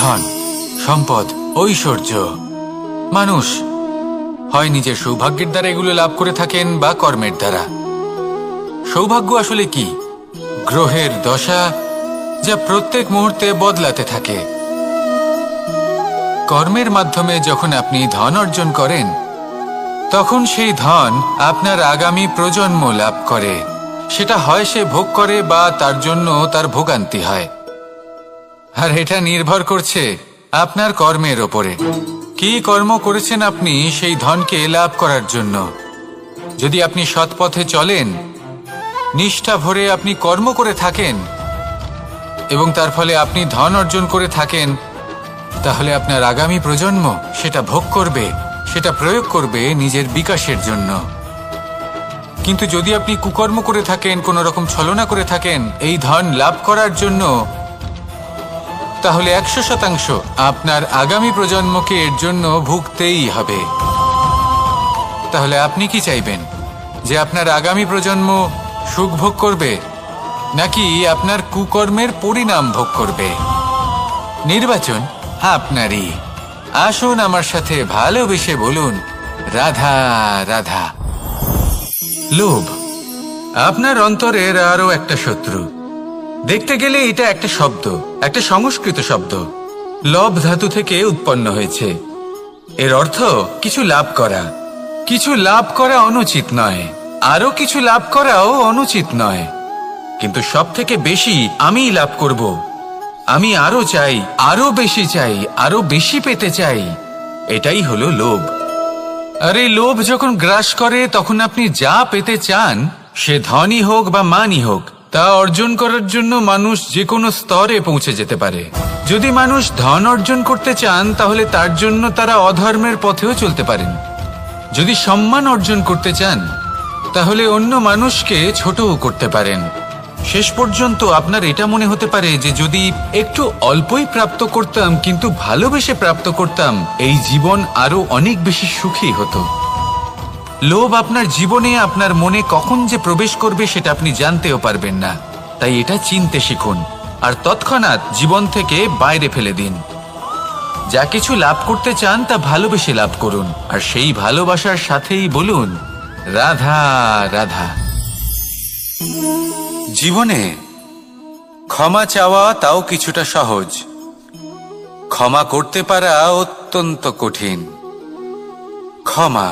ধন, সম্পদ, ঐশ্বর্য। মানুষ হয় নিজের সৌভাগ্যের দ্বারা এগুলো লাভ করে থাকেন বা কর্মের দ্বারা। সৌভাগ্য আসলে কি? গ্রহের দশা, যা প্রত্যেক মুহূর্তে বদলাতে থাকে। কর্মের মাধ্যমে যখন আপনি ধন অর্জন করেন, তখন সেই ধন আপনার আগামী প্রজন্ম লাভ করে। সেটা হয় সে ভোগ করে বা তার জন্য তার ভোগান্তি হয়। আর এটা নির্ভর করছে আপনার কর্মের ওপরে। কি কর্ম করেছেন আপনি সেই ধনকে লাভ করার জন্য। যদি আপনি সৎ পথে চলেন, নিষ্ঠা ভরে আপনি কর্ম করে থাকেন এবং তার ফলে আপনি ধন অর্জন করে থাকেন, তাহলে আপনার আগামী প্রজন্ম সেটা ভোগ করবে, সেটা প্রয়োগ করবে নিজের বিকাশের জন্য। কিন্তু যদি আপনি কুকর্ম করে থাকেন, কোনো রকম ছলনা করে থাকেন এই ধন লাভ করার জন্য, তাহলে 100% আপনার আগামী প্রজন্মকে এর জন্য ভুগতেই হবে। তাহলে আপনি কি চাইবেন? যে আপনার আগামী প্রজন্ম সুখ ভোগ করবে, নাকি আপনার কুকর্মের পরিণাম ভোগ করবে? নির্বাচন আপনারই। আসুন আমার সাথে ভালোবেসে বলুন, রাধা রাধা। লোভ আপনার অন্তরের আরো একটা শত্রু। দেখতে গেলে এটা একটা শব্দ, একটা সংস্কৃত শব্দ। লব ধাতু থেকে উৎপন্ন হয়েছে। এর অর্থ কিছু লাভ করা। কিছু লাভ করা অনুচিত নয়, আরো কিছু লাভ করাও অনুচিত নয়, কিন্তু সব থেকে বেশি আমি লাভ করব। আমি আরো চাই, আরো বেশি চাই, আরো বেশি পেতে চাই। এটাই হলো লোভ। আর এই লোভ যখন গ্রাস করে, তখন আপনি যা পেতে চান, সে ধনই হোক বা মানই হোক, তা অর্জন করার জন্য মানুষ যে কোনো স্তরে পৌঁছে যেতে পারে। যদি মানুষ ধন অর্জন করতে চান, তাহলে তার জন্য তারা অধর্মের পথেও চলতে পারেন। যদি সম্মান অর্জন করতে চান, তাহলে অন্য মানুষকে ছোটও করতে পারেন। শেষ পর্যন্ত আপনার এটা মনে হতে পারে যে যদি একটু অল্পই প্রাপ্ত করতাম, কিন্তু ভালোবেসে প্রাপ্ত করতাম, এই জীবন আরো অনেক বেশি সুখী হতো। লোভ আপনার জীবনে, আপনার মনে কখন যে প্রবেশ করবে সেটা আপনি জানতেও পারবেন না। তাই এটা চিনতে শিখুন আর তৎক্ষণাৎ জীবন থেকে বাইরে ফেলে দিন। যা কিছু লাভ করতে চান তা ভালোবেসে লাভ করুন, আর সেই ভালোবাসার সাথেই বলুন, রাধা রাধা। জীবনে ক্ষমা চাওয়া তাও কিছুটা সহজ, ক্ষমা করতে পারা অত্যন্ত কঠিন। ক্ষমা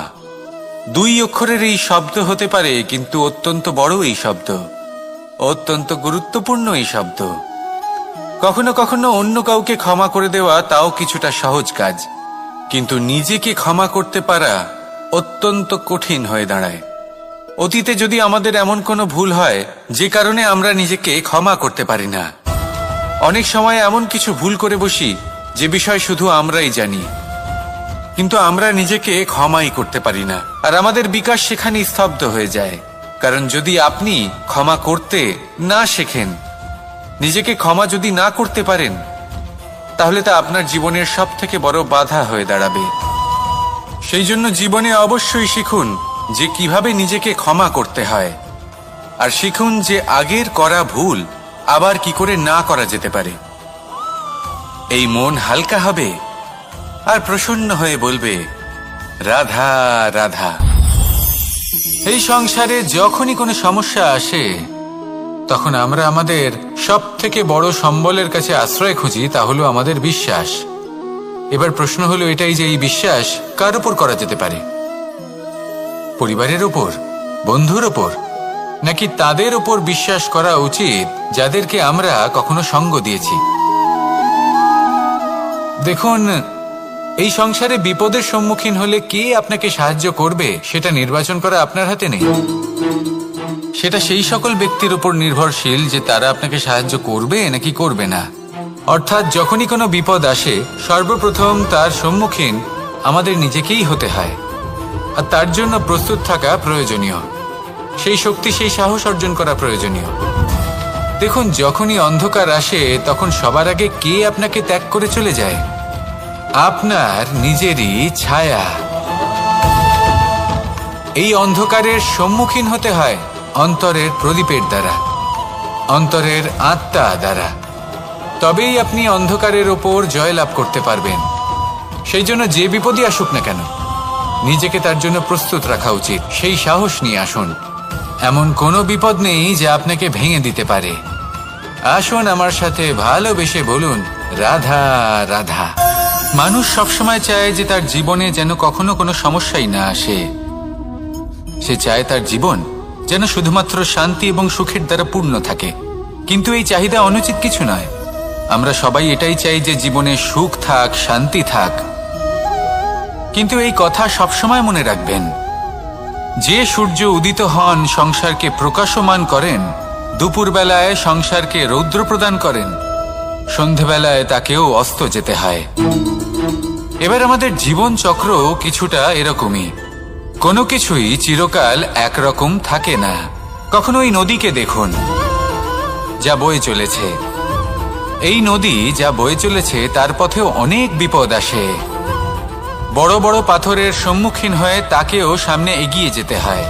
2 অক্ষরের এই শব্দ হতে পারে, কিন্তু অত্যন্ত বড় এই শব্দ, অত্যন্ত গুরুত্বপূর্ণ এই শব্দ। কখনো কখনো অন্য কাউকে ক্ষমা করে দেওয়া তাও কিছুটা সহজ কাজ, কিন্তু নিজেকে ক্ষমা করতে পারা অত্যন্ত কঠিন হয়ে দাঁড়ায়। অতীতে যদি আমাদের এমন কোনো ভুল হয় যে কারণে আমরা নিজেকে ক্ষমা করতে পারি না, অনেক সময় এমন কিছু ভুল করে বসি যে বিষয় শুধু আমরাই জানি, কিন্তু আমরা নিজেকে ক্ষমাই করতে পারি না, আর আমাদের বিকাশ সেখানেই স্তব্ধ হয়ে যায়। কারণ যদি আপনি ক্ষমা করতে না শেখেন, নিজেকে ক্ষমা যদি না করতে পারেন, তাহলে তা আপনার জীবনের সব থেকে বড় বাধা হয়ে দাঁড়াবে। সেই জন্য জীবনে অবশ্যই শিখুন যে কিভাবে নিজেকে ক্ষমা করতে হয়, আর শিখুন যে আগের করা ভুল আবার কি করে না করা যেতে পারে। এই মন হালকা হবে আর প্রসন্ন হয়ে বলবে, রাধা রাধা। এই সংসারে যখনই কোনো সমস্যা আসে, তখন আমরা আমাদের সব থেকে বড় সম্বলের কাছে আশ্রয় খুঁজি, তা হলো আমাদের বিশ্বাস। এবার প্রশ্ন হলো এটাই যে এই বিশ্বাস কার উপর করা যেতে পারে? পরিবারের উপর, বন্ধুর উপর, নাকি তাদের উপর বিশ্বাস করা উচিত যাদেরকে আমরা কখনো সঙ্গ দিয়েছি? দেখুন, এই সংসারে বিপদের সম্মুখীন হলে কে আপনাকে সাহায্য করবে সেটা নির্বাচন করা আপনার হাতে নেই। সেটা সেই সকল ব্যক্তির উপর নির্ভরশীল যে তারা আপনাকে সাহায্য করবে নাকি করবে না। অর্থাৎ যখনই কোনো বিপদ আসে, সর্বপ্রথম তার সম্মুখীন আমাদের নিজেকেই হতে হয়, আর তার জন্য প্রস্তুত থাকা প্রয়োজনীয়। সেই শক্তি, সেই সাহস অর্জন করা প্রয়োজনীয়। দেখুন, যখনই অন্ধকার আসে, তখন সবার আগে কে আপনাকে ত্যাগ করে চলে যায়? আপনার নিজেরই ছায়া। এই অন্ধকারের সম্মুখীন হতে হয় অন্তরের প্রদীপের দ্বারা, অন্তরের আত্মা দ্বারা। তবেই আপনি অন্ধকারের ওপর জয়লাভ করতে পারবেন। সেই জন্য যে বিপদই আসুক না কেন, নিজেকে তার জন্য প্রস্তুত রাখা উচিত। সেই সাহস নিয়ে আসুন। এমন কোনো বিপদ নেই যা আপনাকে ভেঙে দিতে পারে। আসুন আমার সাথে ভালোবেসে বলুন, রাধা রাধা। মানুষ সবসময় চায় যে তার জীবনে যেন কখনো কোনো সমস্যাই না আসে। সে চায় তার জীবন যেন শুধুমাত্র শান্তি এবং সুখের দ্বারা পূর্ণ থাকে। কিন্তু এই চাহিদা অনুচিত কিছু নয়। আমরা সবাই এটাই চাই যে জীবনে সুখ থাক, শান্তি থাক। কিন্তু এই কথা সবসময় মনে রাখবেন, যে সূর্য উদিত হন সংসারকে প্রকাশমান করেন, দুপুরবেলায় সংসারকে রৌদ্র প্রদান করেন, সন্ধেবেলায় তাকেও অস্ত যেতে হয়। এবার আমাদের জীবন চক্র কিছুটা এরকমই। কোনো কিছুই চিরকাল একরকম থাকে না। কখনো এই নদীকে দেখুন যা বয়ে চলেছে। এই নদী যা বয়ে চলেছে তার পথেও অনেক বিপদ আসে। বড় বড় পাথরের সম্মুখীন হয়ে তাকেও সামনে এগিয়ে যেতে হয়।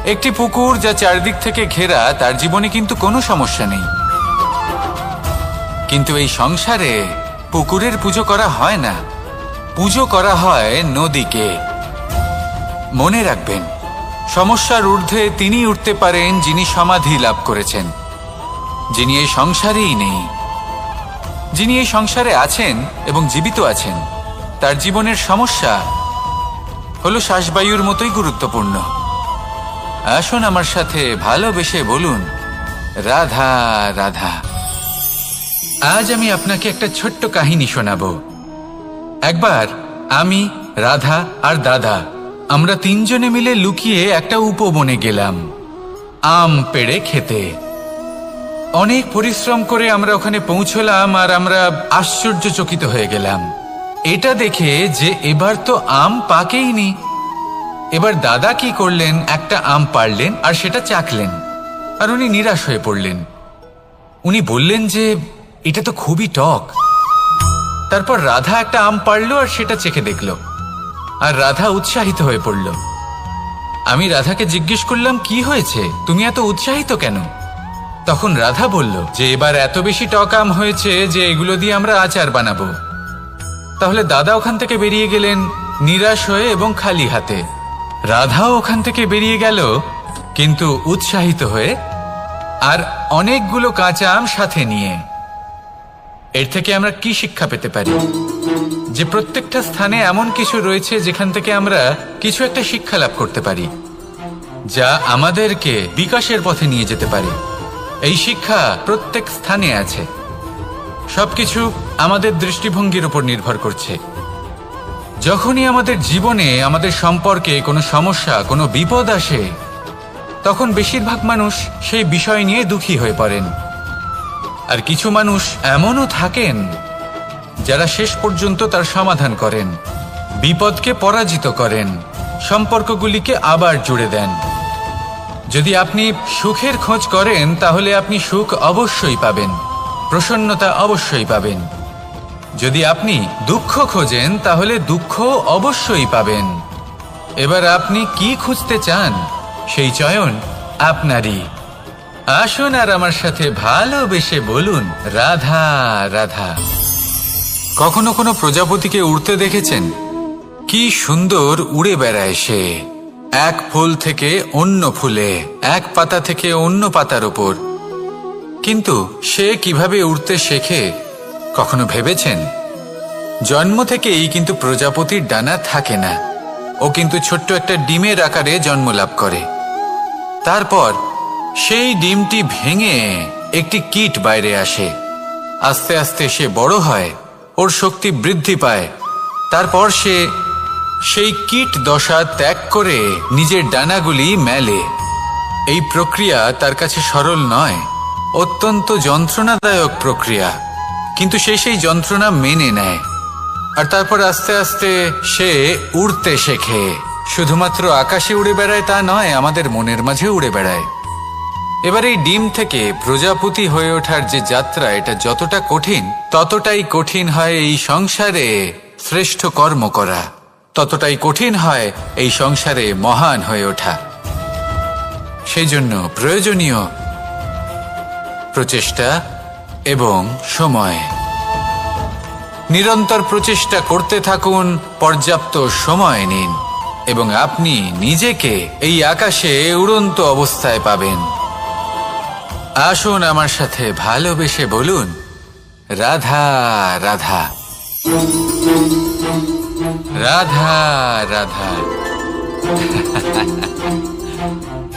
একটি পুকুর যা চারদিক থেকে ঘেরা, তার জীবনে কিন্তু কোনো সমস্যা নেই। কিন্তু এই সংসারে পুকুরের পুজো করা হয় না, পুজো করা হয় নদীকে। মনে রাখবেন, সমস্যার ঊর্ধ্বে তিনি উঠতে পারেন যিনি সমাধি লাভ করেছেন, যিনি এই সংসারেই নেই। যিনি এই সংসারে আছেন এবং জীবিত আছেন, তার জীবনের সমস্যা হলো শ্বাসবায়ুর মতোই গুরুত্বপূর্ণ। আসুন আমার সাথে ভালোবেসে বলুন, রাধা রাধা। আজ আমি আপনাকে একটা ছোট্ট কাহিনী শোনাবো। একবার আমি, রাধা আর দাদা, আমরা তিনজনে মিলে লুকিয়ে একটা উপবনে গেলাম আম পেড়ে খেতে। অনেক পরিশ্রম করে আমরা ওখানে পৌঁছলাম আর আমরা আশ্চর্যচকিত হয়ে গেলাম এটা দেখে যে এবার তো আম পাকেইনি। এবার দাদা কি করলেন, একটা আম পাড়লেন আর সেটা চাখলেন, আর উনি নিরাশ হয়ে পড়লেন। উনি বললেন যে এটা তো খুবই টক। তারপর রাধা একটা আম পাড়লো আর সেটা চেখে দেখলো, আর রাধা উৎসাহিত হয়ে পড়ল। আমি রাধাকে জিজ্ঞেস করলাম, কি হয়েছে, তুমি এত উৎসাহিত কেন? তখন রাধা বলল যে এবার এত বেশি টক আম হয়েছে যে এগুলো দিয়ে আমরা আচার বানাবো। তাহলে দাদা ওখান থেকে বেরিয়ে গেলেন নিরাশ হয়ে এবং খালি হাতে। রাধাও ওখান থেকে বেরিয়ে গেল কিন্তু উৎসাহিত হয়ে, আর অনেকগুলো কাঁচা আম সাথে নিয়ে। এর থেকে আমরা কি শিক্ষা পেতে পারি? যে প্রত্যেকটা স্থানে এমন কিছু রয়েছে যেখান থেকে আমরা কিছু একটা শিক্ষা লাভ করতে পারি, যা আমাদেরকে বিকাশের পথে নিয়ে যেতে পারে। এই শিক্ষা প্রত্যেক স্থানে আছে। সবকিছু আমাদের দৃষ্টিভঙ্গির উপর নির্ভর করছে। যখনই আমাদের জীবনে, আমাদের সম্পর্কে কোনো সমস্যা, কোনো বিপদ আসে, তখন বেশিরভাগ মানুষ সেই বিষয় নিয়ে দুঃখী হয়ে পড়েন। আর কিছু মানুষ এমনও থাকেন যারা শেষ পর্যন্ত তার সমাধান করেন, বিপদকে পরাজিত করেন, সম্পর্কগুলিকে আবার জুড়ে দেন। যদি আপনি সুখের খোঁজ করেন তাহলে আপনি সুখ অবশ্যই পাবেন, প্রসন্নতা অবশ্যই পাবেন। যদি আপনি দুঃখ খোঁজেন তাহলে দুঃখ অবশ্যই পাবেন। এবার আপনি কি খুঁজতে চান, সেই চয়ন আপনারই। আসুন আর আমার সাথে ভালোবেসে বলুন, রাধা রাধা। কখনো কোনো প্রজাপতিকে উড়তে দেখেছেন? কি সুন্দর উড়ে বেড়ায় সে, এক ফুল থেকে অন্য ফুলে, এক পাতা থেকে অন্য পাতার উপর। কিন্তু সে কিভাবে উড়তে শেখে কখনো ভেবেছেন? জন্ম থেকেই কিন্তু প্রজাপতির ডানা থাকে না। ও কিন্তু ছোট্ট একটা ডিমের আকারে জন্ম লাভ করে। তারপর সেই ডিমটি ভেঙে একটি কীট বাইরে আসে। আস্তে আস্তে সে বড় হয়, ওর শক্তি বৃদ্ধি পায়। তারপর সে সেই কীট দশা ত্যাগ করে নিজের ডানাগুলি মেলে। এই প্রক্রিয়া তার কাছে সরল নয়, অত্যন্ত যন্ত্রণাদায়ক প্রক্রিয়া, কিন্তু সে সেই যন্ত্রণা মেনে নেয়। আর তারপর আস্তে আস্তে সে উড়তে শেখে। শুধুমাত্র আকাশে উড়ে বেড়ায় তা নয়, আমাদের মনের মাঝে উড়ে বেড়ায়। এবার এই ডিম থেকে প্রজাপতি হয়ে ওঠার যে যাত্রা, এটা যতটা কঠিন, ততটাই কঠিন হয় এই সংসারে শ্রেষ্ঠ কর্ম করা, ততটাই কঠিন হয় এই সংসারে মহান হয়ে ওঠা। সেই জন্য প্রয়োজনীয় প্রচেষ্টা, এবং সময়। নিরন্তর প্রচেষ্টা করতে থাকুন, পর্যাপ্ত সময় নিন এবং আপনি নিজেকে এই আকাশে উড়ন্ত অবস্থায় পাবেন। আসুন আমার সাথে ভালোবেসে বলুন, রাধা রাধা, রাধা রাধা।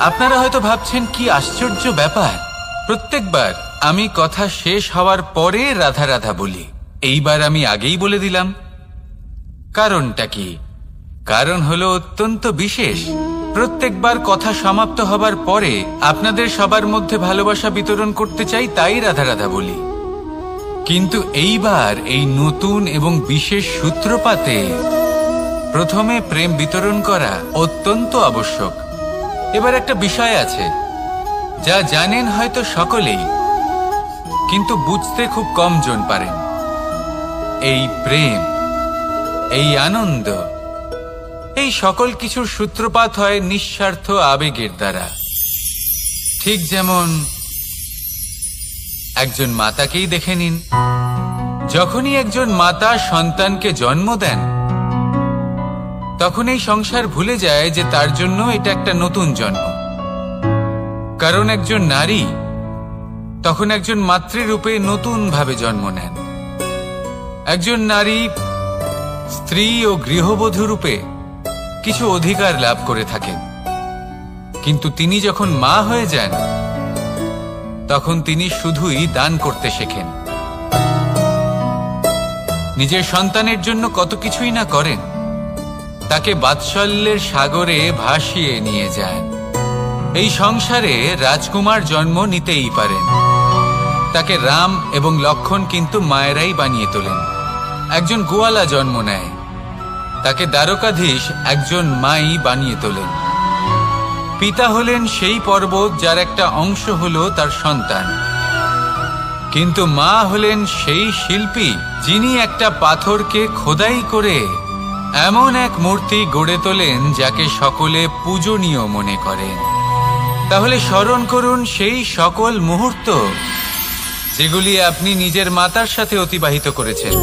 আপনারা হয়তো ভাবছেন কি আশ্চর্য ব্যাপার, প্রত্যেকবার আমি কথা শেষ হওয়ার পরে রাধা রাধা বলি। এইবার আমি আগেই বলে দিলাম। কারণটা কি? কারণ হলো অত্যন্ত বিশেষ। প্রত্যেকবার কথা সমাপ্ত হবার পরে আপনাদের সবার মধ্যে ভালোবাসা বিতরণ করতে চাই, তাই রাধা রাধা বলি। কিন্তু এইবার এই নতুন এবং বিশেষ সূত্রপাতে প্রথমে প্রেম বিতরণ করা অত্যন্ত আবশ্যক। এবার একটা বিষয় আছে যা জানেন হয়তো সকলেই, কিন্তু বুঝতে খুব কম জন পারেন। এই প্রেম, এই আনন্দ, এই সকল কিছুর সূত্রপাত হয় নিঃস্বার্থ আবেগের দ্বারা। ঠিক যেমন একজন মাতাকেই দেখে নিন। যখনই একজন মাতা সন্তানকে জন্ম দেন, তখন এই সংসার ভুলে যায় যে তার জন্য এটা একটা নতুন জন্ম। কারণ একজন নারী তখন একজন মাতৃরূপে নতুন ভাবে জন্ম নেন। একজন নারী স্ত্রী ও গৃহবধূ রূপে কিছু অধিকার লাভ করে থাকেন, কিন্তু তিনি যখন মা হয়ে যান তখন তিনি শুধুই দান করতে শেখেন। নিজের সন্তানের জন্য কত কিছুই না করেন, তাকে বাৎসল্যের সাগরে ভাসিয়ে নিয়ে যান। এই সংসারে রাজকুমার জন্ম নিতেই পারেন, তাকে রাম এবং লক্ষণ কিন্তু মায়েরাই বানিয়ে তোলেন। একজন গোয়ালা জন্ম নেয়, তাকে দ্বারকাধীশ একজন মাই বানিয়ে তোলেন। পিতা হলেন সেই পর্বত যার একটা অংশ হলো তার সন্তান, কিন্তু মা হলেন সেই শিল্পী যিনি একটা পাথরকে খোদাই করে এমন এক মূর্তি গড়ে তোলেন যাকে সকলে পূজনীয় মনে করেন। তাহলে স্মরণ করুন সেই সকল মুহূর্ত যেগুলি আপনি নিজের মাতার সাথে অতিবাহিত করেছেন।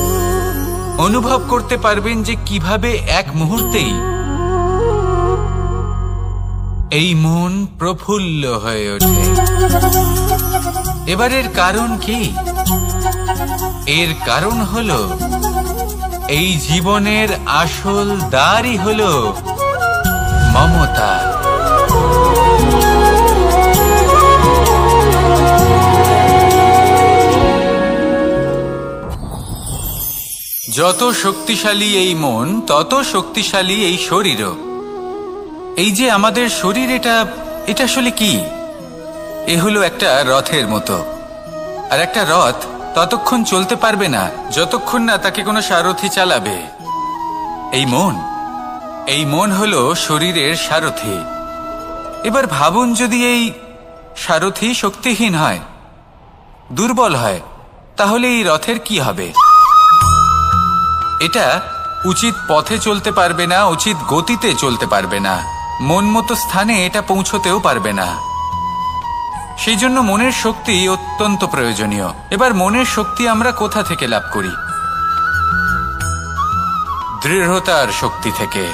অনুভব করতে পারবেন যে কিভাবে এক মুহূর্তেই এই মন প্রফুল্ল হয়ে ওঠে। এবারের কারণ কি? এর কারণ হলো এই জীবনের আসল দ্বারই হলো মমতা। যত শক্তিশালী এই মন, তত শক্তিশালী এই শরীরও। এই যে আমাদের শরীর, এটা আসলে কি? এ হলো একটা রথের মতো। আর একটা রথ ততক্ষণ চলতে পারবে না যতক্ষণ না তাকে কোনো সারথি চালাবে। এই মন হলো শরীরের সারথি। এবার ভাবুন, যদি এই সারথি শক্তিহীন হয়, দুর্বল হয়, তাহলে এই রথের কি হবে? এটা উচিত পথে চলতে পারবে না, উচিত গতিতে চলতে পারবে না, মন মতো স্থানে এটা পৌঁছতেও পারবে না। সেই জন্য মনের শক্তি অত্যন্ত প্রয়োজনীয়। এবার মনের শক্তি আমরা কোথা থেকে লাভ করি? দৃঢ়তার শক্তি থেকে।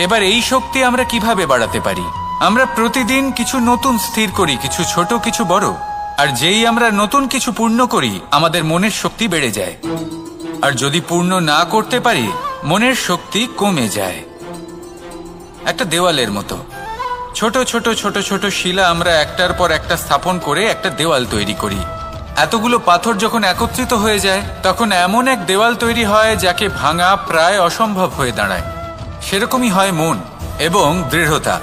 এবার এই শক্তি আমরা কিভাবে বাড়াতে পারি? আমরা প্রতিদিন কিছু নতুন স্থির করি, কিছু ছোট কিছু বড়। আর যেই আমরা নতুন কিছু পূর্ণ করি, আমাদের মনের শক্তি বেড়ে যায়। আর যদি পূর্ণ না করতে পারি, মনের শক্তি কমে যায়। একটা দেওয়ালের মতো ছোট ছোট ছোট ছোট শিলা আমরা একটার পর একটা স্থাপন করে একটা দেওয়াল তৈরি করি। এতগুলো পাথর যখন একত্রিত হয়ে যায়, তখন এমন এক দেওয়াল তৈরি হয় যাকে ভাঙা প্রায় অসম্ভব হয়ে দাঁড়ায়। সেরকমই হয় মন এবং দৃঢ়তা।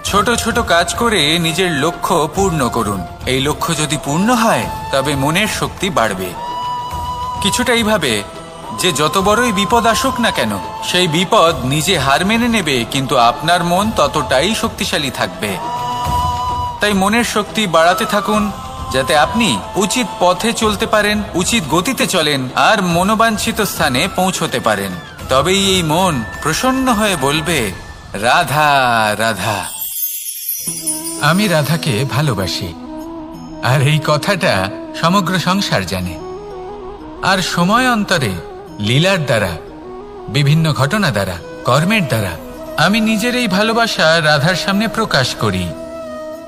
ছোট ছোট কাজ করে নিজের লক্ষ্য পূর্ণ করুন। এই লক্ষ্য যদি পূর্ণ হয়, তবে মনের শক্তি বাড়বে। কিছুটা এইভাবে যে যত বড়ই বিপদ আসুক না কেন, সেই বিপদ নিজে হার মেনে নেবে, কিন্তু আপনার মন ততটাই শক্তিশালী থাকবে। তাই মনের শক্তি বাড়াতে থাকুন, যাতে আপনি উচিত পথে চলতে পারেন, উচিত গতিতে চলেন আর মনোবাঞ্ছিত স্থানে পৌঁছতে পারেন। তবেই এই মন প্রসন্ন হয়ে বলবে, রাধা রাধা। আমি রাধাকে ভালোবাসি। আর এই কথাটা সমগ্র সংসার জানে। আর সময় অন্তরে লীলার দ্বারা, বিভিন্ন ঘটনা দ্বারা, কর্মের দ্বারা আমি নিজের এই ভালোবাসা রাধার সামনে প্রকাশ করি।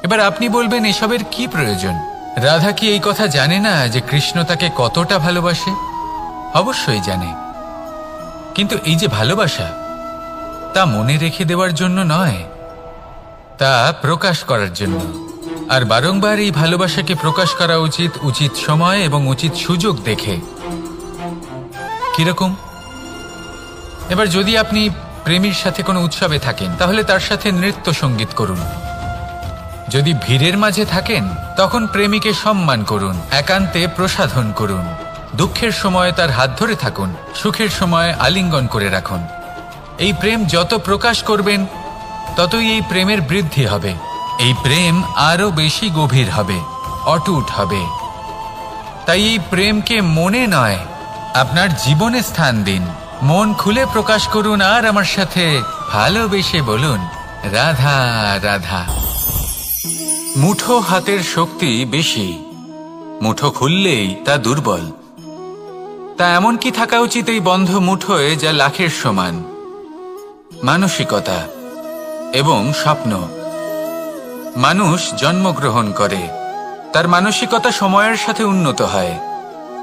এবার আপনি বলবেন, এসবের কি প্রয়োজন? রাধা কি এই কথা জানে না যে কৃষ্ণ তাকে কতটা ভালোবাসে? অবশ্যই জানে, কিন্তু এই যে ভালোবাসা, তা মনে রেখে দেওয়ার জন্য নয়, তা প্রকাশ করার জন্য। আর বারংবার এই ভালোবাসাকে প্রকাশ করা উচিত, উচিত সময় এবং উচিত সুযোগ দেখে। কিরকম? এবার যদি আপনি প্রেমীর সাথে কোনো উৎসবে থাকেন, তাহলে তার সাথে নৃত্য সঙ্গীত করুন। যদি ভিড়ের মাঝে থাকেন, তখন প্রেমীকে সম্মান করুন, একান্তে প্রসাধন করুন। দুঃখের সময় তার হাত ধরে থাকুন, সুখের সময় আলিঙ্গন করে রাখুন। এই প্রেম যত প্রকাশ করবেন, ততই এই প্রেমের বৃদ্ধি হবে। এই প্রেম আরো বেশি গভীর হবে, অটুট হবে। তাই এই প্রেমকে মনে নয়, আপনার জীবনে স্থান দিন। মন খুলে প্রকাশ করুন আর আমার সাথে ভালোবেসে বলুন, রাধা রাধা। মুঠো হাতের শক্তি বেশি, মুঠো খুললেই তা দুর্বল। তা এমন কি থাকা উচিত এই বন্ধ মুঠোয়, যা লাখের সমান? মানসিকতা এবং স্বপ্ন। মানুষ জন্মগ্রহণ করে, তার মানসিকতা সময়ের সাথে উন্নত হয়।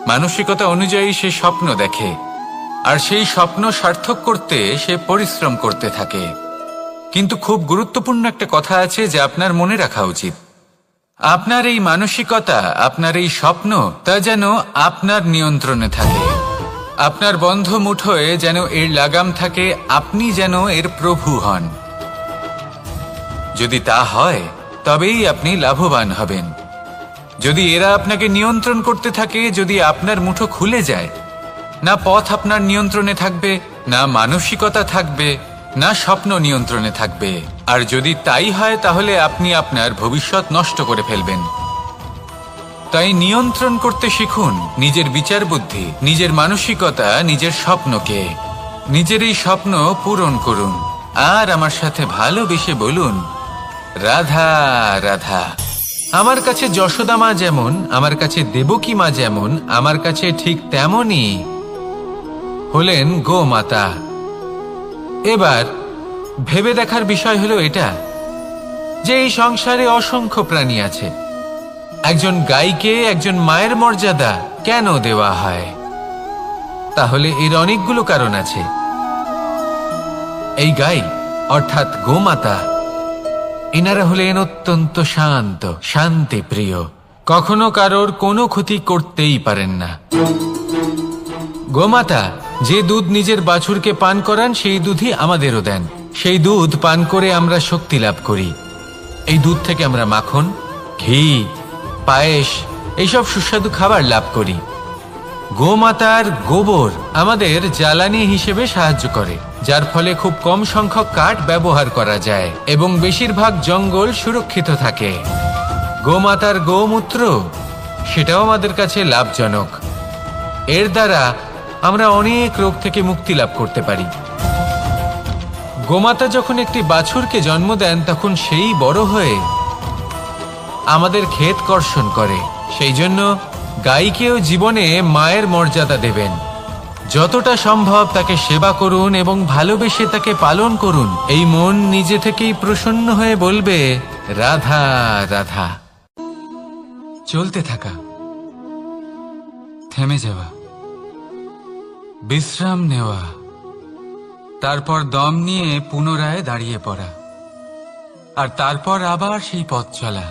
মানসিকতা অনুযায়ী সে স্বপ্ন দেখে, আর সেই স্বপ্ন সার্থক করতে সে পরিশ্রম করতে থাকে। কিন্তু খুব গুরুত্বপূর্ণ একটা কথা আছে যা আপনার মনে রাখা উচিত। আপনার এই মানসিকতা, আপনার এই স্বপ্ন, তা যেন আপনার নিয়ন্ত্রণে থাকে। আপনার বন্ধ মুঠোয় যেন এর লাগাম থাকে, আপনি যেন এর প্রভু হন। যদি তা হয়, তবেই আপনি লাভবান হবেন। যদি এরা আপনাকে নিয়ন্ত্রণ করতে থাকে, যদি আপনার মুঠো খুলে যায়, না পথ আপনার নিয়ন্ত্রণে থাকবে, না মানসিকতা থাকবে, না স্বপ্ন নিয়ন্ত্রণে থাকবে। আর যদি তাই হয়, তাহলে আপনি আপনার ভবিষ্যৎ নষ্ট করে ফেলবেন। তাই নিয়ন্ত্রণ করতে শিখুন নিজের বিচার বুদ্ধি, নিজের মানসিকতা, নিজের স্বপ্নকে। নিজের এই স্বপ্ন পূরণ করুন আর আমার সাথে ভালোবেসে বলুন, রাধা রাধা। আমার কাছে যশোদা মা যেমন, আমার কাছে দেবকী মা যেমন, আমার কাছে ঠিক তেমনই হলেন গোমাতা। এবার ভেবে দেখার বিষয় হলো এটা, যে এই সংসারে অসংখ্য প্রাণী আছে। একজন গাইকে একজন মায়ের মর্যাদা কেন দেওয়া হয়? তাহলে এর অনেকগুলো কারণ আছে। এই গাই অর্থাৎ গোমাতা, এনারা হলেন অত্যন্ত শান্ত, শান্তি প্রিয়, কখনো কারোর কোনো ক্ষতি করতেই পারেন না। গোমাতা যে দুধ নিজের বাছুরকে পান করান, সেই দুধই আমাদেরও দেন। সেই দুধ পান করে আমরা শক্তি লাভ করি। এই দুধ থেকে আমরা মাখন, ঘি, পায়েস, এইসব সুস্বাদু খাবার লাভ করি। গোমাতার গোবর আমাদের জ্বালানি হিসেবে সাহায্য করে, যার ফলে খুব কম সংখ্যক কাঠ ব্যবহার করা যায় এবং বেশিরভাগ জঙ্গল সুরক্ষিত থাকে। গোমাতার গোমূত্র, সেটাও আমাদের কাছে লাভজনক। এর দ্বারা আমরা অনেক রোগ থেকে মুক্তি লাভ করতে পারি। গোমাতা যখন একটি বাছুরকে জন্ম দেন, তখন সেই বড় হয়ে আমাদের ক্ষেত কর্ষণ করে। সেই জন্য গাইকেও জীবনে মায়ের মর্যাদা দেবেন। যতটা সম্ভব তাকে সেবা করুন এবং ভালোবেসে তাকে পালন করুন। এই মন নিজে থেকেই প্রসন্ন হয়ে বলবে, রাধা রাধা। চলতে থাকা, থেমে যাওয়া, বিশ্রাম নেওয়া, তারপর দম নিয়ে পুনরায় দাঁড়িয়ে পড়া, আর তারপর আবার সেই পথ চলা।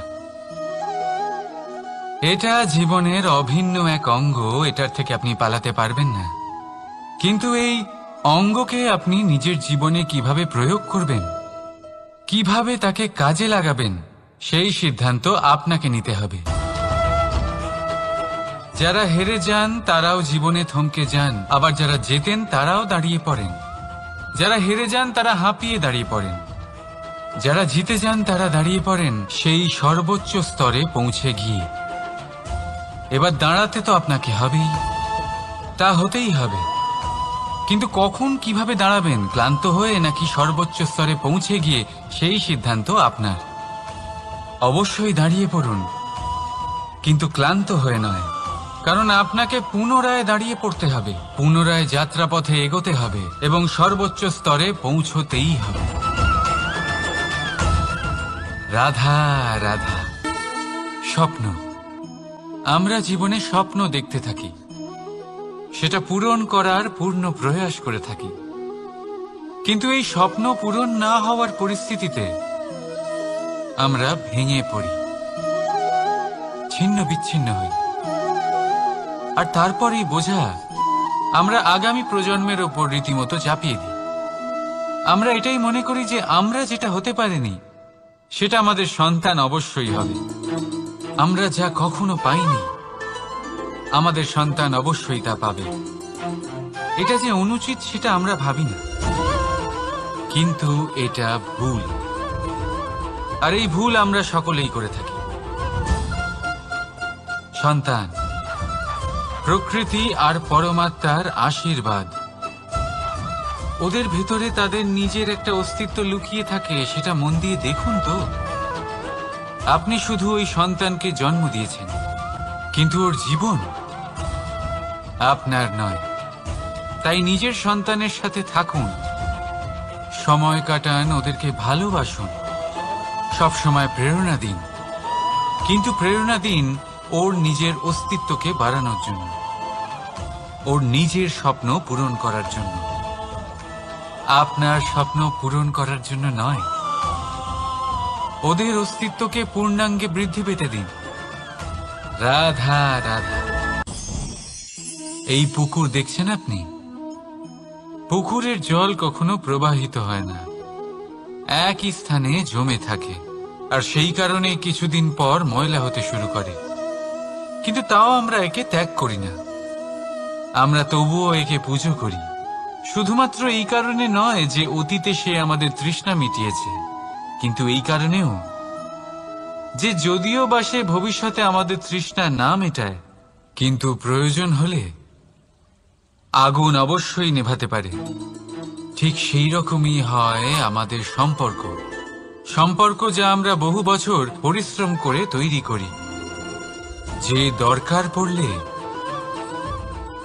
এটা জীবনের অভিন্ন এক অঙ্গ, এটার থেকে আপনি পালাতে পারবেন না। কিন্তু এই অঙ্গকে আপনি নিজের জীবনে কিভাবে প্রয়োগ করবেন, কিভাবে তাকে কাজে লাগাবেন, সেই সিদ্ধান্ত আপনাকে নিতে হবে। যারা হেরে যান তারাও জীবনে থমকে যান, আবার যারা জেতেন তারাও দাঁড়িয়ে পড়েন। যারা হেরে যান তারা হাঁপিয়ে দাঁড়িয়ে পড়েন, যারা জিতে যান তারা দাঁড়িয়ে পড়েন সেই সর্বোচ্চ স্তরে পৌঁছে গিয়ে। এবার দাঁড়াতে তো আপনাকে হবেই, তা হতেই হবে। কিন্তু কখন, কিভাবে দাঁড়াবেন, ক্লান্ত হয়ে নাকি সর্বোচ্চ স্তরে পৌঁছে গিয়ে, সেই সিদ্ধান্ত আপনার। অবশ্যই দাঁড়িয়ে পড়ুন, কিন্তু ক্লান্ত হয়ে নয়, কারণ আপনাকে পুনরায় দাঁড়িয়ে পড়তে হবে, পুনরায় যাত্রাপথে এগোতে হবে এবং সর্বোচ্চ স্তরে পৌঁছতেই হবে। রাধা রাধা। স্বপ্ন, আমরা জীবনে স্বপ্ন দেখতে থাকি, সেটা পূরণ করার পূর্ণ প্রয়াস করে থাকি, কিন্তু এই স্বপ্ন পূরণ না হওয়ার পরিস্থিতিতে আমরা ভেঙে পড়ি, ছিন্ন বিচ্ছিন্ন হই। আর তারপরেই বোঝা আমরা আগামী প্রজন্মের ওপর রীতিমতো চাপিয়ে দিই। আমরা এটাই মনে করি যে আমরা যেটা হতে পারিনি সেটা আমাদের সন্তান অবশ্যই হবে। আমরা যা কখনো পাইনি আমাদের সন্তান অবশ্যই তা পাবে। এটা যে অনুচিত সেটা আমরা ভাবি না, কিন্তু এটা ভুল। আর এই ভুল আমরা সকলেই করে থাকি। সন্তান প্রকৃতি আর পরমাত্মার আশীর্বাদ। ওদের ভেতরে তাদের নিজের একটা অস্তিত্ব লুকিয়ে থাকে, সেটা মন দিয়ে দেখুন তো। আপনি শুধু ওই সন্তানকে জন্ম দিয়েছেন, কিন্তু ওর জীবন আপনার নয়। তাই নিজের সন্তানের সাথে থাকুন, সময় কাটান, ওদেরকে ভালোবাসুন, সবসময় প্রেরণা দিন, কিন্তু প্রেরণা দিন ওর নিজের অস্তিত্বকে বাড়ানোর জন্য, ওর নিজের স্বপ্ন পূরণ করার জন্য, আপনার স্বপ্ন পূরণ করার জন্য নয়। ওদের অস্তিত্বকে পূর্ণাঙ্গে বৃদ্ধি পেতে দিন। রাধা রাধা। এই পুকুর দেখছেন আপনি? পুকুরের জল কখনো প্রবাহিত হয় না, একই স্থানে জমে থাকে, আর সেই কারণে কিছুদিন পর ময়লা হতে শুরু করে। কিন্তু তাও আমরা একে ত্যাগ করি না, আমরা তবুও একে পুজো করি। শুধুমাত্র এই কারণে নয় যে অতীতে সে আমাদের তৃষ্ণা মিটিয়েছে, কিন্তু এই কারণেও যে যদিও বা সে ভবিষ্যতে আমাদের তৃষ্ণা না মেটায়, কিন্তু প্রয়োজন হলে আগুন অবশ্যই নেভাতে পারে। ঠিক সেই রকমই হয় আমাদের সম্পর্ক, সম্পর্ক যা আমরা বহু বছর পরিশ্রম করে তৈরি করি, যে দরকার পড়লে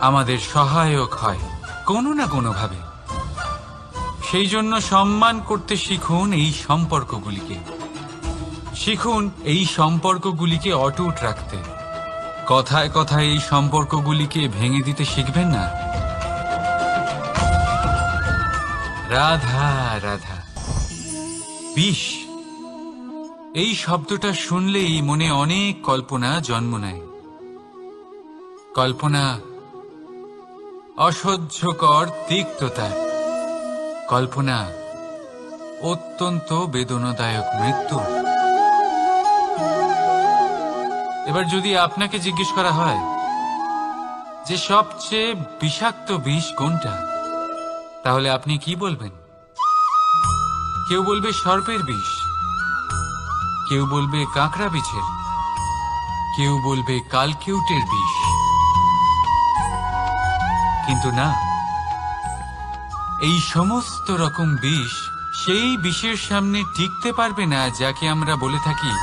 আমাদের সহায়ক হয় কোনো না কোনোভাবে। সেই জন্য সম্মান করতে শিখুন এই সম্পর্কগুলিকে, শিখুন এই সম্পর্কগুলিকে অটুট রাখতে। কথায় কথায় এই সম্পর্কগুলিকে ভেঙে দিতে শিখবেন না। রাধা রাধা। বিষ, এই শব্দটা শুনলেই মনে অনেক কল্পনা জন্ম নেয়। কল্পনা অসহ্যকর তিক্ততা, কল্পনা অত্যন্ত বেদনাদায়ক মৃত্যু। এবার যদি আপনাকে জিজ্ঞেস করা হয় যে সবচেয়ে বিষাক্ত বিষ কোনটা, তাহলে আপনি কি বলবেন? কেউ বলবে সর্পের বিষ, কেউ বলবে কাঁকড়া বিছের, কেউ বলবে কালকিউটের বিষ। কিন্তু না, এই সমস্ত রকম বিষ সেই বিষের সামনে টিকতে পারবে না যাকে আমরা বলে থাকি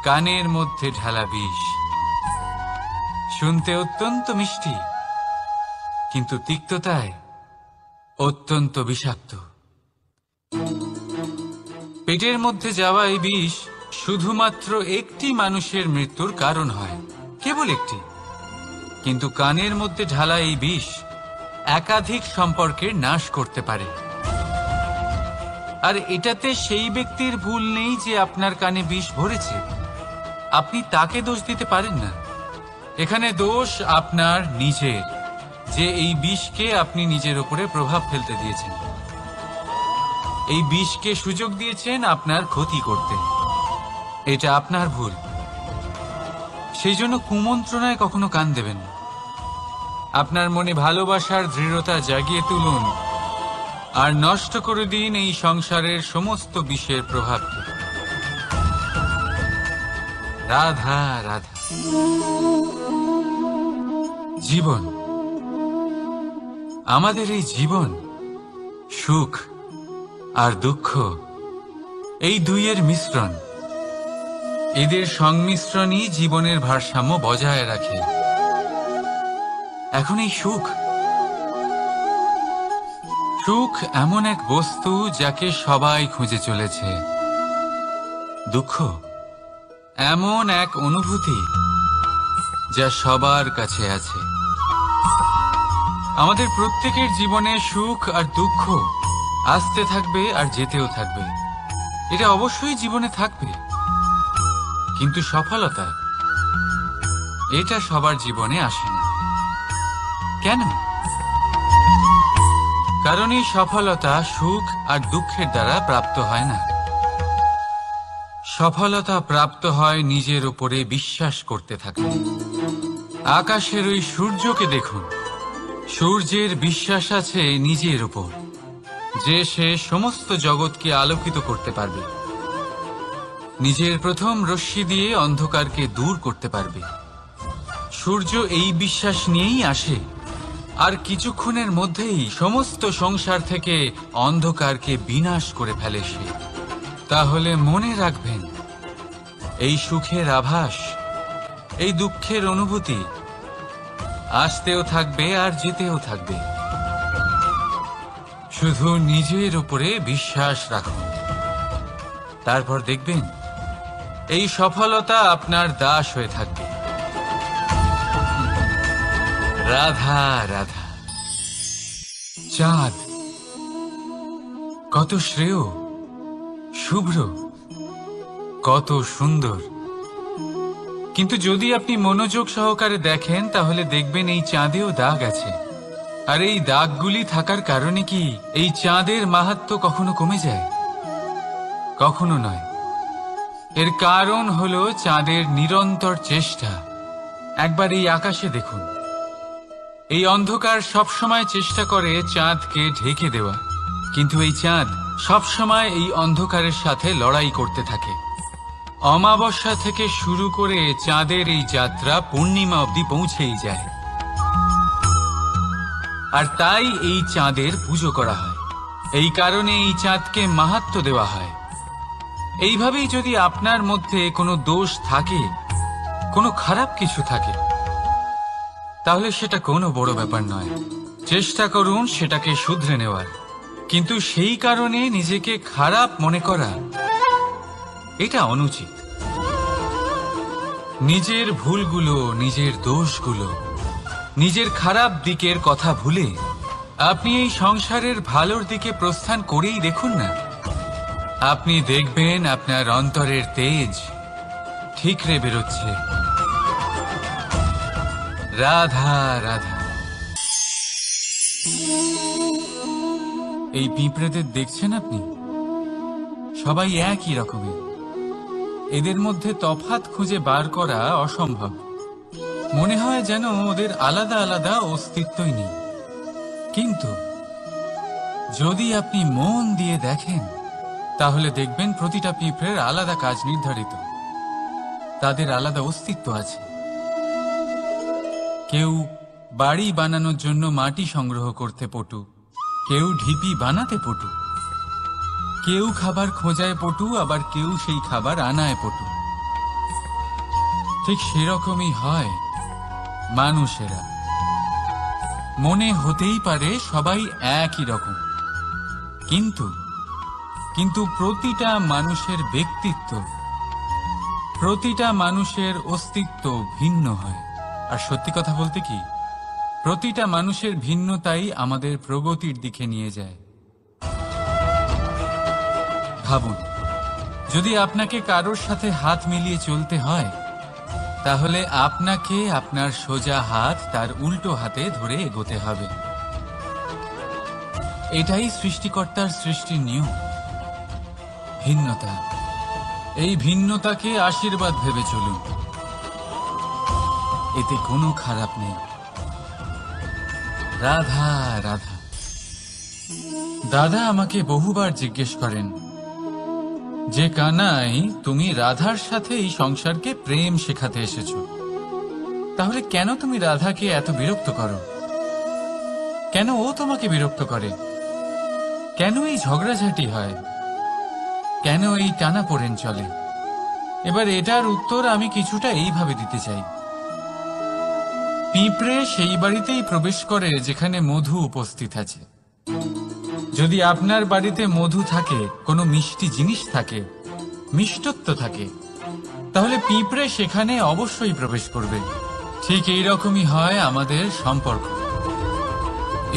কানের মধ্যে ঢালা বিষ। শুনতে অত্যন্ত মিষ্টি, কিন্তু তিক্ততায় অত্যন্ত বিষাক্ত। পেটের মধ্যে যাওয়া এই বিষ শুধুমাত্র একটি মানুষের মৃত্যুর কারণ হয়, কেবল একটি। কিন্তু কানের মধ্যে ঢালা এই বিষ একাধিক সম্পর্কের নাশ করতে পারে। আর এটাতে সেই ব্যক্তির ভুল নেই যে আপনার কানে বিষ ভরেছে, আপনি তাকে দোষ দিতে পারেন না। এখানে দোষ আপনার নিজের, যে এই বিষকে আপনি নিজের উপরে প্রভাব ফেলতে দিয়েছেন, এই বিষকে সুযোগ দিয়েছেন আপনার ক্ষতি করতে। এটা আপনার ভুল। সেই জন্য কুমন্ত্রণায় কখনো কান দেবেন না। আপনার মনে ভালোবাসার দৃঢ়তা জাগিয়ে তুলুন আর নষ্ট করে দিন এই সংসারের সমস্ত বিষের প্রভাবকে। রাধা রাধা। জীবন, আমাদের এই জীবন সুখ আর দুঃখ, এই দুইয়ের মিশ্রণ। এদের সংমিশ্রণই জীবনের ভারসাম্য বজায় রাখে। এখন এই সুখ সুখ এমন এক বস্তু যাকে সবাই খুঁজে চলেছে। দুঃখ এমন এক অনুভূতি যা সবার কাছে আছে। আমাদের প্রত্যেকের জীবনে সুখ আর দুঃখ আসতে থাকবে আর যেতেও থাকবে। এটা অবশ্যই জীবনে থাকবে, কিন্তু সফলতা এটা সবার জীবনে আসে না। কেন? কারণ এই সফলতা সুখ আর দুঃখের দ্বারা প্রাপ্ত হয় না। সফলতা প্রাপ্ত হয় নিজের উপরে বিশ্বাস করতে থাকলে। আকাশের ওই সূর্যকে দেখুন, সূর্যের বিশ্বাস আছে নিজের উপর যে সে সমস্ত জগৎকে আলোকিত করতে পারবে, নিজের প্রথম রশ্মি দিয়ে অন্ধকারকে দূর করতে পারবে। সূর্য এই বিশ্বাস নিয়েই আসে, আর কিছুক্ষণের মধ্যেই সমস্ত সংসার থেকে অন্ধকারকে বিনাশ করে ফেলে সে। তাহলে মনে রাখবেন, এই সুখের আভাস, এই দুঃখের অনুভূতি আসতেও থাকবে আর যেতেও থাকবে। শুধু নিজের উপরে বিশ্বাস রাখুন, তারপর দেখবেন এই সফলতা আপনার দাস হয়ে থাকবে। রাধা রাধা। চাঁদ কত শ্রেয়, শুভ্র, কত সুন্দর, কিন্তু যদি আপনি মনোযোগ সহকারে দেখেন তাহলে দেখবেন এই চাঁদেও দাগ আছে। আর এই দাগগুলি থাকার কারণে কি এই চাঁদের মাহাত্ম্য কখনো কমে যায়? কখনো নয়। এর কারণ হলো চাঁদের নিরন্তর চেষ্টা। একবার এই আকাশে দেখুন, এই অন্ধকার সবসময় চেষ্টা করে চাঁদকে ঢেকে দেওয়া, কিন্তু এই চাঁদ সবসময় এই অন্ধকারের সাথে লড়াই করতে থাকে। অমাবস্যা থেকে শুরু করে চাঁদের এই যাত্রা পূর্ণিমা অবধি পৌঁছেই যায়। আর তাই এই চাঁদের পুজো করা হয়। এই কারণে এই চাঁদকে মাহাত্ম্য দেওয়া হয়। এইভাবেই যদি আপনার মধ্যে কোনো দোষ থাকে, কোনো খারাপ কিছু থাকে, তাহলে সেটা কোনো বড় ব্যাপার নয়। চেষ্টা করুন সেটাকে শুধরে নেওয়ার, কিন্তু সেই কারণে নিজেকে খারাপ মনে করা এটা অনুচিত। নিজের ভুলগুলো, নিজের দোষগুলো, নিজের খারাপ দিকের কথা ভুলে আপনি এই সংসারের ভালোর দিকে প্রস্থান করেই দেখুন না। আপনি দেখবেন আপনার অন্তরের তেজ ঠিকরে বেরোচ্ছে। রাধা রাধা। এই পিঁপড়েদের দেখছেন আপনি? সবাই একই রকমের। এদের মধ্যে তফাৎ খুঁজে বার করা অসম্ভব। মনে হয় যেন ওদের আলাদা আলাদা অস্তিত্বই নেই। কিন্তু যদি আপনি মন দিয়ে দেখেন তাহলে দেখবেন প্রতিটা পিঁপড়ের আলাদা কাজ নির্ধারিত। তাদের আলাদা অস্তিত্ব আছে। কেউ বাড়ি বানানোর জন্য মাটি সংগ্রহ করতে পটু, কেউ ঢিপি বানাতে পটু, কেউ খাবার খোঁজায় পটু, আবার কেউ সেই খাবার আনায় পটু। ঠিক সেরকমই হয় মানুষেরা। মনে হতেই পারে সবাই একই রকম, কিন্তু প্রতিটা মানুষের ব্যক্তিত্ব, প্রতিটা মানুষের অস্তিত্ব ভিন্ন হয়। আর সত্যি কথা বলতে কি, প্রতিটা মানুষের ভিন্নতাই আমাদের প্রগতির দিকে নিয়ে যায়। ভাবুন, যদি আপনাকে কারোর সাথে হাত মিলিয়ে চলতে হয়, তাহলে আপনাকে আপনার সোজা হাত তার উল্টো হাতে ধরে এগোতে হবে। এটাই সৃষ্টিকর্তার সৃষ্টির নিয়ম। ভিন্নতা, এই ভিন্নতাকে আশীর্বাদ ভেবে চলুন। এতে কোনো খারাপ নেই। রাধা রাধা। দাদা আমাকে বহুবার জিজ্ঞেস করেন যে কানাই, তুমি রাধার সাথে এই সংসারকে প্রেম শেখাতে এসেছো, তাহলে কেন তুমি রাধাকে এত বিরক্ত করো? কেন ও তোমাকে বিরক্ত করে? কেন এই ঝগড়াঝাটি হয়? কেন এই টানাপোড়েন চলে? এবার এটার উত্তর আমি কিছুটা এইভাবে দিতে চাই। পিঁপড়ে সেই বাড়িতেই প্রবেশ করে যেখানে মধু উপস্থিত আছে। যদি আপনার বাড়িতে মধু থাকে, কোনো মিষ্টি জিনিস থাকে, মিষ্টত্ব থাকে, তাহলে পিঁপড়ে সেখানে অবশ্যই প্রবেশ করবে। ঠিক এই রকমই হয় আমাদের সম্পর্ক।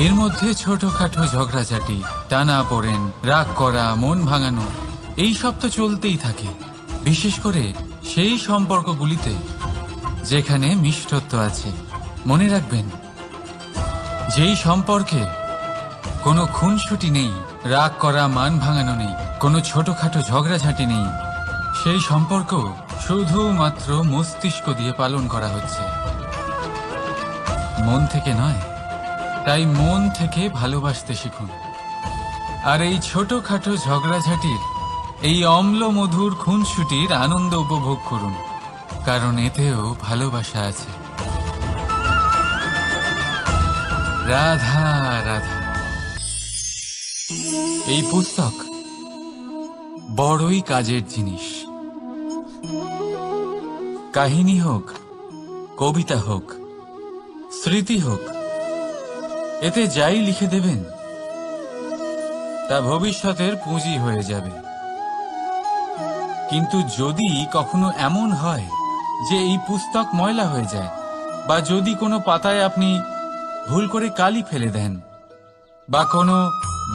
এর মধ্যে ছোটখাটো ঝগড়াঝাটি, টানাপোড়েন, রাগ করা, মন ভাঙানো, এই সব তো চলতেই থাকে, বিশেষ করে সেই সম্পর্কগুলিতে যেখানে মিষ্টত্ব আছে। মনে রাখবেন, যেই সম্পর্কে কোনো খুনসুটি নেই, রাগ করা, মান ভাঙানো নেই, কোনো ছোটখাটো ঝগড়াঝাটি নেই, সেই সম্পর্ক শুধুমাত্র মস্তিষ্ক দিয়ে পালন করা হচ্ছে, মন থেকে নয়। তাই মন থেকে ভালোবাসতে শিখুন। আর এই ছোটখাটো ঝগড়াঝাটির, এই অম্ল মধুর খুনসুটির আনন্দ উপভোগ করুন, কারণ এতেও ভালোবাসা আছে। রাধা রাধা। এই পুস্তক বড়ই কাজের জিনিস। কাহিনী হোক, কবিতা হোক, স্মৃতি হোক, এতে যাই লিখে দেবেন তা ভবিষ্যতের পুঁজি হয়ে যাবে। কিন্তু যদি কখনো এমন হয় যে এই পুস্তক ময়লা হয়ে যায়, বা যদি কোনো পাতায় আপনি ভুল করে কালি ফেলে দেন, বা কোনো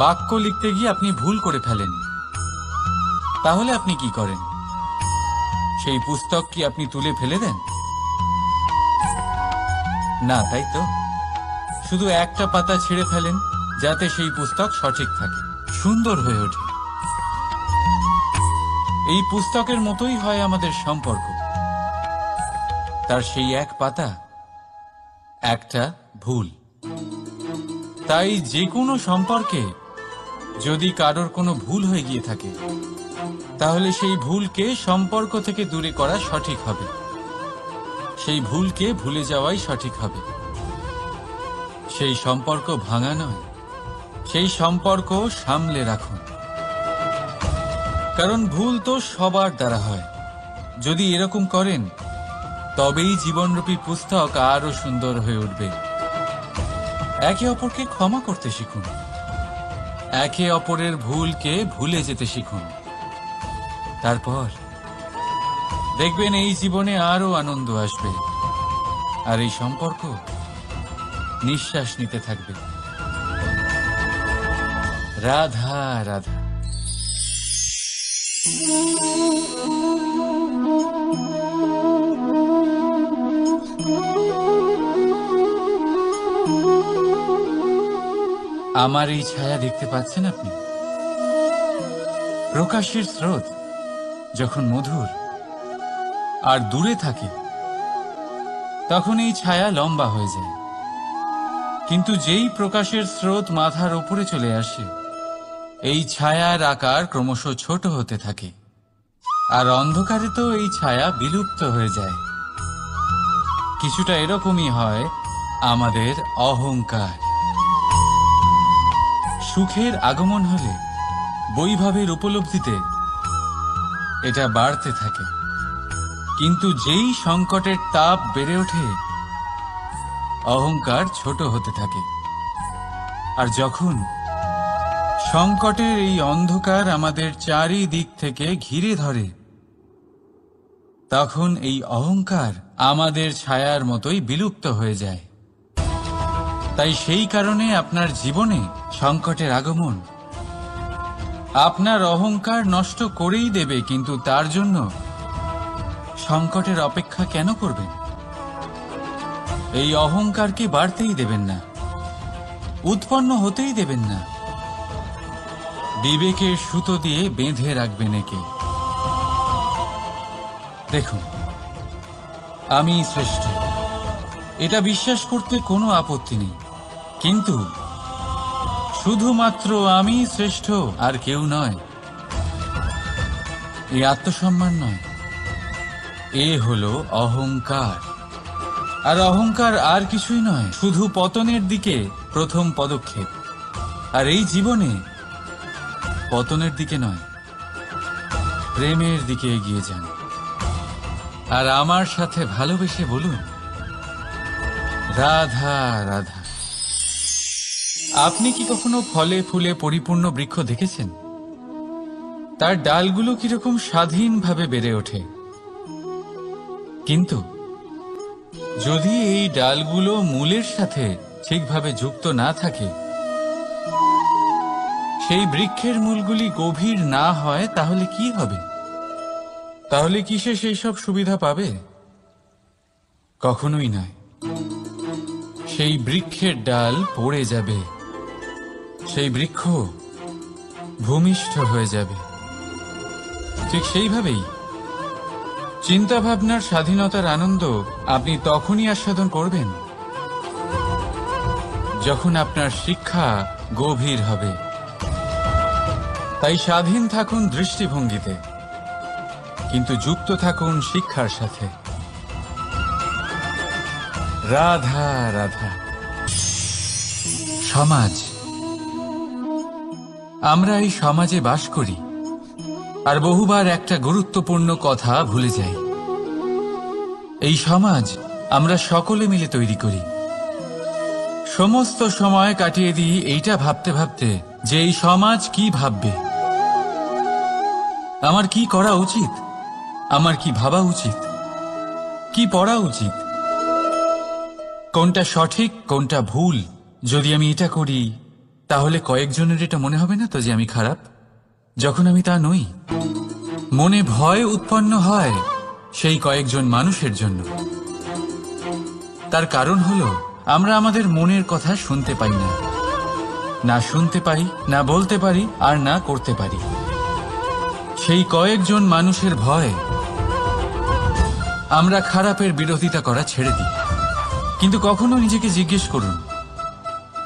বাক্য লিখতে গিয়ে আপনি ভুল করে ফেলেন, তাহলে আপনি কি করেন? সেই পুস্তক কি আপনি তুলে ফেলে দেন? না, তাই তো। শুধু একটা পাতা ছিঁড়ে ফেলেন, যাতে সেই পুস্তক সঠিক থাকে, সুন্দর হয়ে ওঠে। এই পুস্তকের মতোই হয় আমাদের সম্পর্ক। তার সেই এক পাতা, একটা ভুল। তাই যে কোনো সম্পর্কে যদি কারোর কোনো ভুল হয়ে গিয়ে থাকে, তাহলে সেই ভুলকে সম্পর্ক থেকে দূরে করা সঠিক হবে। সেই ভুলকে ভুলে যাওয়াই সঠিক হবে। সেই সম্পর্ক ভাঙা নয়, সেই সম্পর্ক সামলে রাখুন। কারণ ভুল তো সবার দ্বারা হয়। যদি এরকম করেন, তবেই জীবনরূপী পুস্তক আরো সুন্দর হয়ে উঠবে। একে অপরকে ক্ষমা করতে শিখুন, একে অপরের ভুলকে ভুলে যেতে শিখুন। তারপর দেখবেন এই জীবনে আরো আনন্দ আসবে, আর এই সম্পর্ক নিঃশ্বাস নিতে থাকবে। রাধা রাধা। আমার এই ছায়া দেখতে পাচ্ছেন আপনি? প্রকাশের স্রোত যখন মধুর আর দূরে থাকে, তখন এই ছায়া লম্বা হয়ে যায়। কিন্তু যেই প্রকাশের স্রোত মাথার উপরে চলে আসে, এই ছায়ার আকার ক্রমশ ছোট হতে থাকে, আর অন্ধকারে তো এই ছায়া বিলুপ্ত হয়ে যায়। কিছুটা এরকমই হয় আমাদের অহংকার। সুখের আগমন হলে, বৈভবের উপলব্ধিতে এটা বাড়তে থাকে। কিন্তু যেই সংকটের তাপ বেড়ে ওঠে, অহংকার ছোট হতে থাকে। আর যখন সংকটের এই অন্ধকার আমাদের চারিদিক থেকে ঘিরে ধরে, তখন এই অহংকার আমাদের ছায়ার মতোই বিলুপ্ত হয়ে যায়। তাই সেই কারণে আপনার জীবনে সংকটের আগমন আপনার অহংকার নষ্ট করেই দেবে, কিন্তু তার জন্য সংকটের অপেক্ষা কেন করবেন? এই অহংকারকে বাড়তেই দেবেন না, উৎপন্ন হতেই দেবেন না। বিবেকের সুতো দিয়ে বেঁধে রাখবেন একে। দেখুন, আমি শ্রেষ্ঠ, এটা বিশ্বাস করতে কোনো আপত্তি নেই। কিন্তু শুধুমাত্র আমি শ্রেষ্ঠ, আর কেউ নয়, এই আত্মসম্মান নয়, এ হলো অহংকার। আর অহংকার আর কিছুই নয়, শুধু পতনের দিকে প্রথম পদক্ষেপ। আর এই জীবনে পতনের দিকে নয়, প্রেমের দিকে এগিয়ে যান। আর আমার সাথে ভালোবেসে বলুন, রাধা রাধা। আপনি কি কখনো ফলে ফুলে পরিপূর্ণ বৃক্ষ দেখেছেন? তার ডালগুলো কিরকম স্বাধীনভাবে বেড়ে ওঠে, কিন্তু যদি এই ডালগুলো মূলের সাথে ঠিকভাবে যুক্ত না থাকে, সেই বৃক্ষের মূলগুলি গভীর না হয়, তাহলে কি হবে? তাহলে কি সে সেই সব সুবিধা পাবে? কখনোই নয়। সেই বৃক্ষের ডাল পড়ে যাবে, সেই বৃক্ষ ভূমিষ্ঠ হয়ে যাবে। ঠিক সেইভাবেই চিন্তা ভাবনার স্বাধীনতার আনন্দ আপনি তখনই আস্বাদন করবেন যখন আপনার শিক্ষা গভীর হবে। তাই স্বাধীন থাকুন দৃষ্টিভঙ্গিতে, কিন্তু যুক্ত থাকুন শিক্ষার সাথে। রাধা রাধা। সমাজ, আমরা এই সমাজে বাস করি আর বহুবার একটা গুরুত্বপূর্ণ কথা ভুলে যাই। এই সমাজ আমরা সকলে মিলে তৈরি করি। সমস্ত সময় কাটিয়ে দিই এইটা ভাবতে ভাবতে যে এই সমাজ কি ভাববে, আমার কি করা উচিত, আমার কি ভাবা উচিত, কি পড়া উচিত, কোনটা সঠিক কোনটা ভুল। যদি আমি এটা করি তাহলে কয়েকজনের এটা মনে হবে না তো যে আমি খারাপ, যখন আমি তা নই। মনে ভয় উৎপন্ন হয় সেই কয়েকজন মানুষের জন্য। তার কারণ হলো আমরা আমাদের মনের কথা শুনতে পাই না, না শুনতে পাই, না বলতে পারি, আর না করতে পারি। সেই কয়েকজন মানুষের ভয় আমরা খারাপের বিরোধিতা করা ছেড়ে দিই। কিন্তু কখনো নিজেকে জিজ্ঞেস করুন,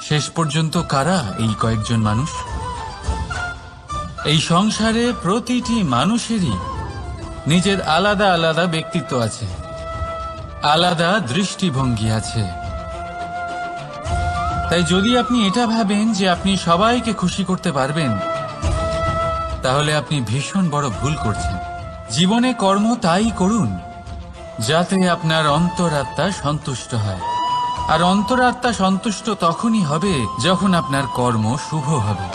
শেষ পর্যন্ত কারা এই কয়েকজন মানুষ? এই সংসারে প্রতিটি মানুষেরই নিজের আলাদা আলাদা ব্যক্তিত্ব আছে, আলাদা দৃষ্টিভঙ্গি আছে। তাই যদি আপনি এটা ভাবেন যে আপনি সবাইকে খুশি করতে পারবেন, তাহলে আপনি ভীষণ বড় ভুল করছেন। জীবনে কর্ম তাই করুন যাতে আপনার অন্তরাত্মা সন্তুষ্ট হয়, আর অন্তরাত্মা সন্তুষ্ট তখনই হবে যখন আপনার কর্ম শুভ হবে।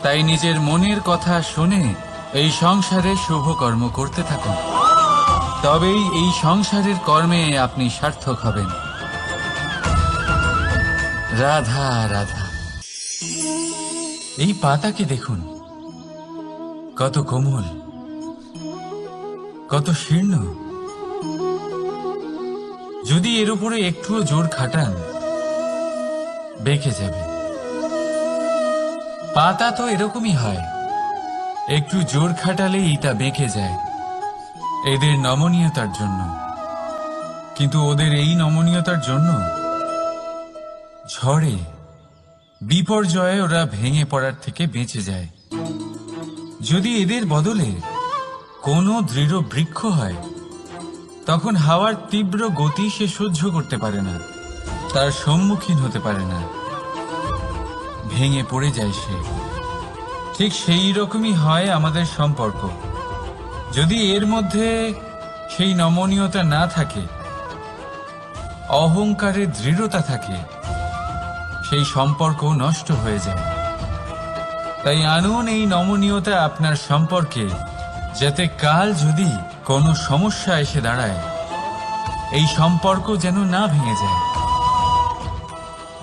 তাই নিজের মনের কথা শুনে এই সংসারে শুভ কর্ম করতে থাকুন, তবেই এই সংসারের কর্মে আপনি সার্থক হবেন। রাধা রাধা। এই পাতাকে দেখুন, কত কোমল, কত শীর্ণ। যদি এর উপরে একটুও জোর খাটান বেঁকে যাবে। পাতা তো এরকমই হয়, একটু জোর খাটালেই তা বেঁকে যায় এদের নমনীয়তার জন্য। কিন্তু ওদের এই নমনীয়তার জন্য ঝড়ে বিপর্যয়ে ওরা ভেঙে পড়ার থেকে বেঁচে যায়। যদি এদের বদলে কোনো দৃঢ় বৃক্ষ হয়, তখন হাওয়ার তীব্র গতি সে সহ্য করতে পারে না, তার সম্মুখীন হতে পারে না, ভেঙে পড়ে যায় সে। ঠিক সেই রকমই হয় আমাদের সম্পর্ক। যদি এর মধ্যে সেই নমনীয়তা না থাকে, অহংকারের দৃঢ়তা থাকে, সেই সম্পর্ক নষ্ট হয়ে যায়। তাই আনুন এই নমনীয়তা আপনার সম্পর্কে, যাতে কাল যদি কোনো সমস্যা এসে দাঁড়ায়, এই সম্পর্ক যেন না ভেঙে যায়।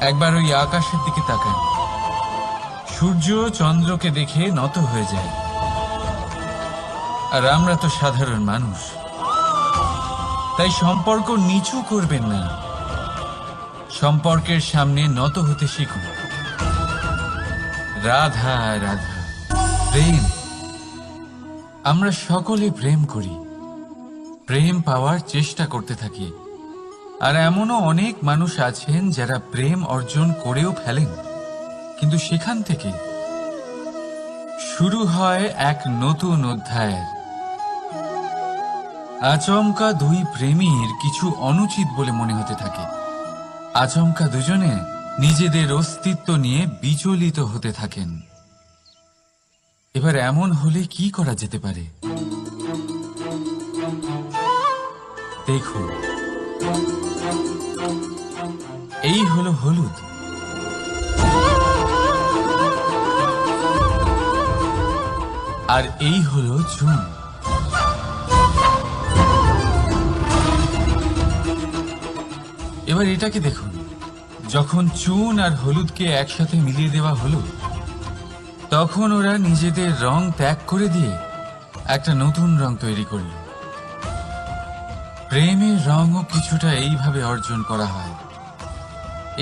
একবার ওই আকাশের দিকে তাকান, সূর্য চন্দ্রকে দেখে নত হয়ে যায়, আর আমরা তো সাধারণ মানুষ। তাই সম্পর্ক নিচু করবেন না, সম্পর্কের সামনে নত হতে শিখুন। রাধা রাধা। প্রেম, আমরা সকলে প্রেম করি, প্রেম পাওয়ার চেষ্টা করতে থাকি। আর এমনও অনেক মানুষ আছেন যারা প্রেম অর্জন করেও ফেলেন, কিন্তু সেখান থেকে শুরু হয় এক নতুন অধ্যায়ের। আচমকা দুই প্রেমীর কিছু অনুচিত বলে মনে হতে থাকে। আচমকা দুজনে নিজেদের অস্তিত্ব নিয়ে বিচলিত হতে থাকেন। এবার এমন হলে কি করা যেতে পারে? দেখুন, এই হলো হলুদ, আর এই হলো চুন। এবার এটাকে দেখুন, যখন চুন আর হলুদকে একসাথে মিলিয়ে দেওয়া হলো, তখন ওরা নিজেদের রং ত্যাগ করে দিয়ে একটা নতুন রং তৈরি করল। প্রেমের রঙও কিছুটা এইভাবে অর্জন করা হয়।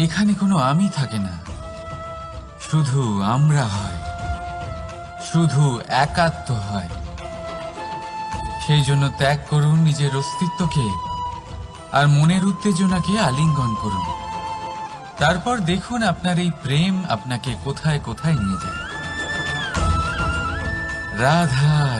এখানে কোনো আমি থাকে না, শুধু আমরা হয়, শুধু একাত্ম হয়। সেই জন্য ত্যাগ করুন নিজের অস্তিত্বকে, আর মনের উত্তেজনাকে আলিঙ্গন করুন। তারপর দেখুন আপনার এই প্রেম আপনাকে কোথায় কোথায় নিয়ে যায়। রাধা।